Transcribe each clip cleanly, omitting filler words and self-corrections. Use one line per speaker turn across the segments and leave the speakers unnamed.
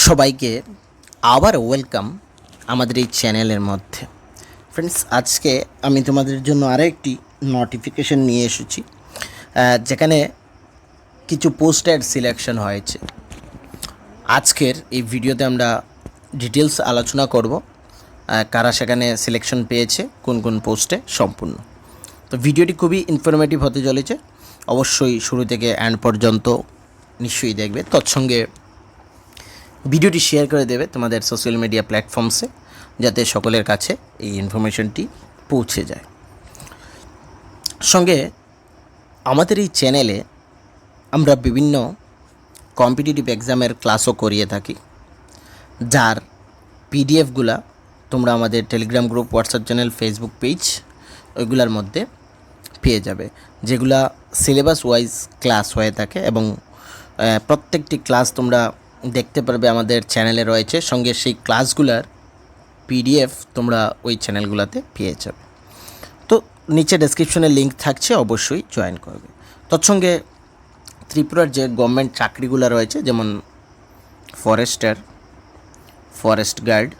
সবাইকে আবার ওয়েলকাম আমাদের এই চ্যানেলের মধ্যে। ফ্রেন্ডস, আজকে আমি তোমাদের জন্য আরও একটি নোটিফিকেশন নিয়ে এসেছি, যেখানে কিছু পোস্টের সিলেকশন হয়েছে। আজকের এই ভিডিওতে আমরা ডিটেলস আলোচনা করব, কারা সেখানে সিলেকশন পেয়েছে, কোন কোন পোস্টে সম্পূর্ণ। তো ভিডিওটি খুবই ইনফরমেটিভ হতে চলেছে, অবশ্যই শুরু থেকে এন্ড পর্যন্ত নিশ্চয়ই দেখবে। তৎসঙ্গে ভিডিওটি শেয়ার করে দেবে তোমাদের সোশ্যাল মিডিয়া প্ল্যাটফর্মসে, যাতে সকলের কাছে এই ইনফরমেশনটি পৌঁছে যায়। সঙ্গে আমাদের এই চ্যানেলে আমরা বিভিন্ন কম্পিটিটিভ এক্সামের ক্লাসও করিয়ে থাকি, যার পিডিএফগুলা তোমরা আমাদের Telegram group, WhatsApp channel, Facebook page ওইগুলোর মধ্যে পেয়ে যাবে, যেগুলা সিলেবাস ওয়াইজ ক্লাস হয়ে থাকে এবং প্রত্যেকটি ক্লাস তোমরা দেখতে পারবে আমাদের চ্যানেলে রয়েছে। সঙ্গে সেই ক্লাসগুলার পিডিএফ তোমরা ওই চ্যানেলগুলোতে পেয়ে যাবে। তো নিচে ডেসক্রিপশনে লিঙ্ক থাকছে, অবশ্যই জয়েন করবে। তৎসঙ্গে ত্রিপুরার যে গভর্নমেন্ট চাকরিগুলো রয়েছে, যেমন ফরেস্টার, ফরেস্ট গার্ড,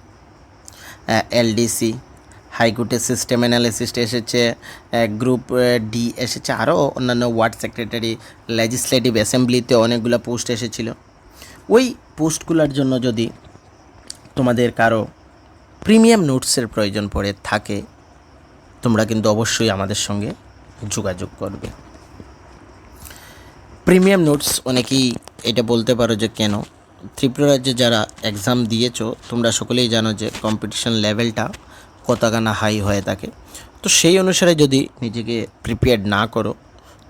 এলডিসি, হাইকোর্টের সিস্টেম অ্যানালিসিস্ট এসেছে, গ্রুপ ডি এসেছে, আরও অন্যান্য ওয়ার্ড সেক্রেটারি, লেজিসলেটিভ অ্যাসেম্বলিতে অনেকগুলো পোস্ট এসেছিলো। ওই পোস্টগুলোর জন্য যদি তোমাদের কারো প্রিমিয়াম নোটসের প্রয়োজন পড়ে থাকে, তোমরা কিন্তু অবশ্যই আমাদের সঙ্গে যোগাযোগ করবে। প্রিমিয়াম নোটস, অনেকেই এটা বলতে পারো যে কেন। ত্রিপুরা রাজ্যে যারা এক্সাম দিয়েছো তোমরা সকলেই জানো যে কম্পিটিশন লেভেলটা কতখানা হাই হয়ে থাকে। তো সেই অনুসারে যদি নিজেকে প্রিপেয়ার্ড না করো,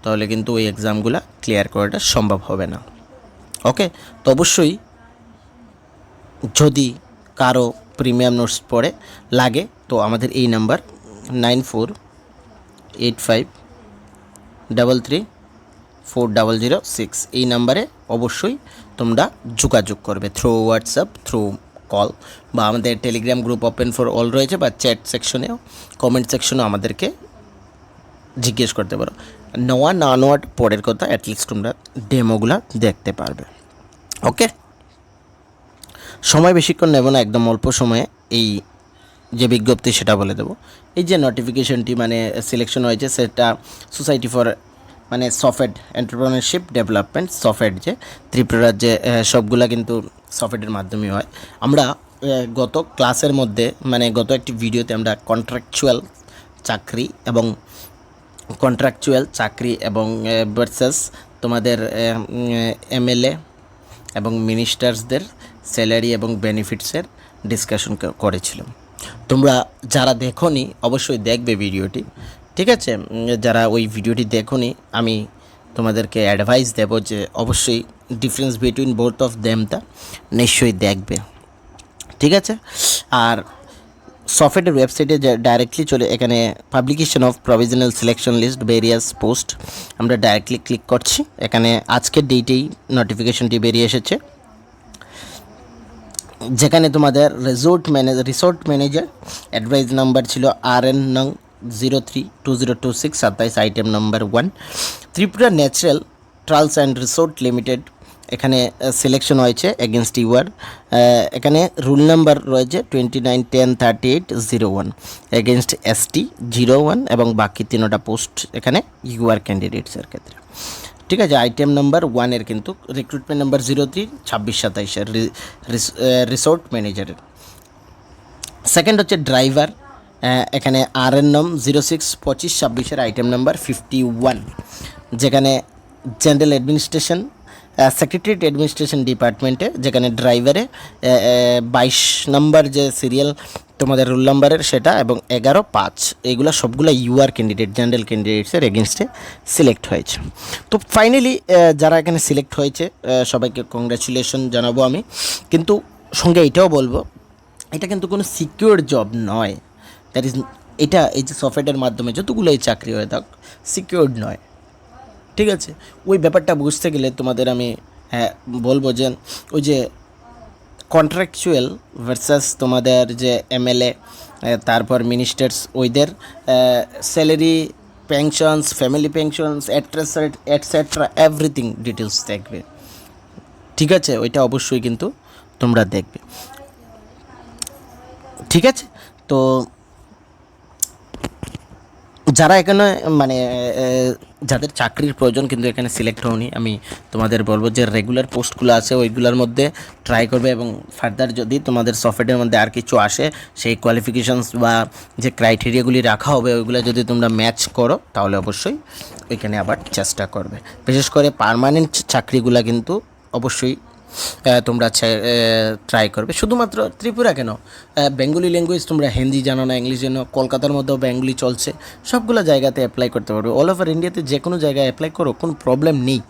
তাহলে কিন্তু ওই এক্সামগুলো ক্লিয়ার করাটা সম্ভব হবে না। ওকে, তো অবশ্যই যদি কারো প্রিমিয়াম নোটস পড়ে লাগে, তো আমাদের এই নাম্বার 9485334006 এই নাম্বারে অবশ্যই তোমরা যোগাযোগ করবে, থ্রু হোয়াটসঅ্যাপ, থ্রু কল, বা আমাদের Telegram group open for all রয়েছে, বা চ্যাট সেকশনেও, কমেন্ট সেকশনেও আমাদেরকে জিজ্ঞেস করতে পারো। নেওয়া না নেওয়ার পরের কথা, অ্যাটলিস্ট তোমরা ডেমোগুলো দেখতে পারবে। ওকে, সময় বেশিক্ষণ নেব না, একদম অল্প সময়ে এই যে বিজ্ঞপ্তি সেটা বলে দেবো। এই যে নোটিফিকেশনটি মানে সিলেকশন হয়েছে, সেটা সোসাইটি ফর মানে সফটওয়্যার এন্টারপ্রেনারশিপ ডেভেলপমেন্ট, সফটওয়্যার যে ত্রিপুরার যে সবগুলা কিন্তু সফটওয়্যারের মাধ্যমে হয়। আমরা গত ক্লাসের মধ্যে মানে গত একটি ভিডিওতে আমরা কন্ট্রাকচুয়াল চাকরি এবং ভার্সাস তোমাদের এমএলএ এবং মিনিস্টার্সদের স্যালারি এবং বেনিফিটসের ডিসকাশন করেছিলাম। তোমরা যারা দেখোনি অবশ্যই দেখবে ভিডিওটি, ঠিক আছে? যারা ওই ভিডিওটি দেখোনি, আমি তোমাদেরকে অ্যাডভাইস দেব যে অবশ্যই ডিফারেন্স বিটুইন বোথ অফ দেমটা নিশ্চয়ই দেখবে, ঠিক আছে? আর সফটওয়্যারের ওয়েবসাইটে ডাইরেক্টলি চলে, এখানে publication of provisional selection list various post, আমরা ডাইরেক্টলি ক্লিক করছি। এখানে আজকের ডেটেই নোটিফিকেশনটি বেরিয়ে এসেছে, যেখানে তোমাদের রিসোর্ট ম্যানেজার অ্যাডভাইস নাম্বার ছিল RN নং 032026, 27 item number 1, Tripura natural trails and resort limited. এখানে সিলেকশন হয়েছে এগেনস্ট ইউআর। এখানে রুল নাম্বার রয়েছে 29103801, এগেনস্ট ST 01, এবং বাকি তিনোটা পোস্ট এখানে ইউআর ক্যান্ডিডেটসের ক্ষেত্রে, ঠিক আছে? আইটেম নাম্বার 1-এর কিন্তু রিক্রুটমেন্ট নাম্বার 032627-এর রিসোর্ট ম্যানেজারের। সেকেন্ড হচ্ছে ড্রাইভার, এখানে RN নং 062526-এর আইটেম নাম্বার 51, যেখানে জেনারেল অ্যাডমিনিস্ট্রেশন সেক্রেটারিয়েট অ্যাডমিনিস্ট্রেশন ডিপার্টমেন্টে, যেখানে ড্রাইভারে 22 নম্বর যে সিরিয়াল তোমাদের রোল নাম্বারের সেটা, এবং 11-5 এগুলো সবগুলো ইউআর ক্যান্ডিডেট, জেনারেল ক্যান্ডিডেটসের এগেনস্টে সিলেক্ট হয়েছে। তো ফাইনালি যারা এখানে সিলেক্ট হয়েছে সবাইকে কংগ্রাচুলেশন জানাবো আমি। কিন্তু সঙ্গে এটাও বলবো, এটা কিন্তু কোনো সিকিউর জব নয়। দ্যাট ইজ, এটা এই যে সফটওয়্যারের মাধ্যমে যতগুলো এই চাকরি হয়ে থাক, সিকিউরড নয়, ঠিক আছে? ওই ব্যাপারটা বুঝতে গেলে তোমাদের আমি বলবো যে ওই যে কন্ট্রাকচুয়াল ভার্সাস তোমাদের যে এমএলএ, তারপর মিনিস্টার্স, ওইদের salary, pensions, family pensions, etcetera everything details দেখবে, ঠিক আছে? ওইটা অবশ্যই কিন্তু তোমরা দেখবে। ঠিক আছে, তো যারা এখানে মানে যাদের চাকরির প্রয়োজন কিন্তু এখানে সিলেক্ট হওনি, আমি তোমাদের বলবো যে রেগুলার পোস্টগুলো আছে ওইগুলোর মধ্যে ট্রাই করবে, এবং ফার্দার যদি তোমাদের সফটওয়্যারের মধ্যে আর কিছু আসে সেই কোয়ালিফিকেশনস বা যে ক্রাইটেরিয়াগুলি রাখা হবে ওইগুলো যদি তোমরা ম্যাচ করো তাহলে অবশ্যই ওইখানে আবার চেষ্টা করবে। বিশেষ করে পার্মানেন্ট চাকরিগুলো কিন্তু অবশ্যই তোমরা ট্রাই করবে। শুধুমাত্র ত্রিপুরা কেন, বেঙ্গলি ল্যাঙ্গুয়েজ তোমরা হিন্দি জানো না, ইংলিশ জানো, কলকাতার মধ্যেও বেঙ্গলি চলছে, সবগুলো জায়গাতে অ্যাপ্লাই করতে পারবে। অল ওভার ইন্ডিয়াতে যে কোনো জায়গায় অ্যাপ্লাই করো, কোনো প্রবলেম নেই।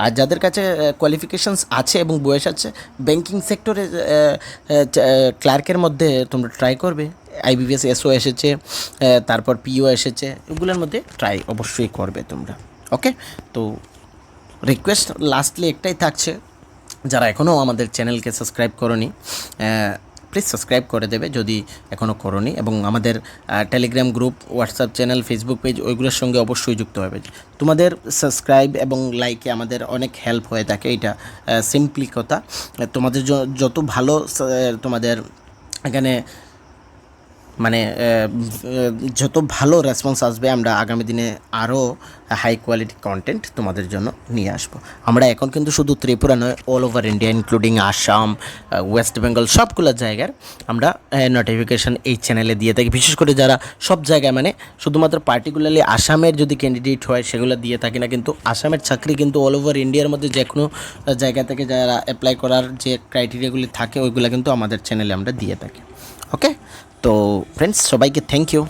আর যাদের কাছে কোয়ালিফিকেশানস আছে এবং বয়স আছে, ব্যাঙ্কিং সেক্টরে ক্লার্কের মধ্যে তোমরা ট্রাই করবে। আইবিপিএস এসও এসেছে, তারপর পিও এসেছে, এগুলোর মধ্যে ট্রাই অবশ্যই করবে তোমরা। ওকে, তো রিকোয়েস্ট লাস্টলি একটাই থাকছে, যারা এখনও আমাদের চ্যানেলকে সাবস্ক্রাইব করোনি প্লিজ সাবস্ক্রাইব করে দেবে যদি এখনও করোনি, এবং আমাদের Telegram group, WhatsApp channel, Facebook page ওইগুলোর সঙ্গে অবশ্যই যুক্ত হবে। তোমাদের সাবস্ক্রাইব এবং লাইকে আমাদের অনেক হেল্প হয়ে থাকে, এটা সিম্পলি কথা। তোমাদের যত ভালো তোমাদের এখানে মানে যত ভালো রেসপন্স আসবে, আমরা আগামী দিনে আরও হাই কোয়ালিটি কন্টেন্ট তোমাদের জন্য নিয়ে আসবো। আমরা এখন কিন্তু শুধু ত্রিপুরা নয়, all over India including Assam, West Bengal, সবগুলো জায়গার আমরা নোটিফিকেশান এই চ্যানেলে দিয়ে থাকি। বিশেষ করে যারা সব জায়গায় মানে শুধুমাত্র পার্টিকুলারলি আসামের যদি ক্যান্ডিডেট হয় সেগুলো দিয়ে থাকি না, কিন্তু আসামের চাকরি কিন্তু অল ওভার ইন্ডিয়ার মধ্যে যে কোনো জায়গা থেকে যারা অ্যাপ্লাই করার যে ক্রাইটেরিয়াগুলি থাকে ওইগুলো কিন্তু আমাদের চ্যানেলে আমরা দিয়ে থাকি। ওকে, তো ফ্রেন্ডস সবাইকে থ্যাংক ইউ।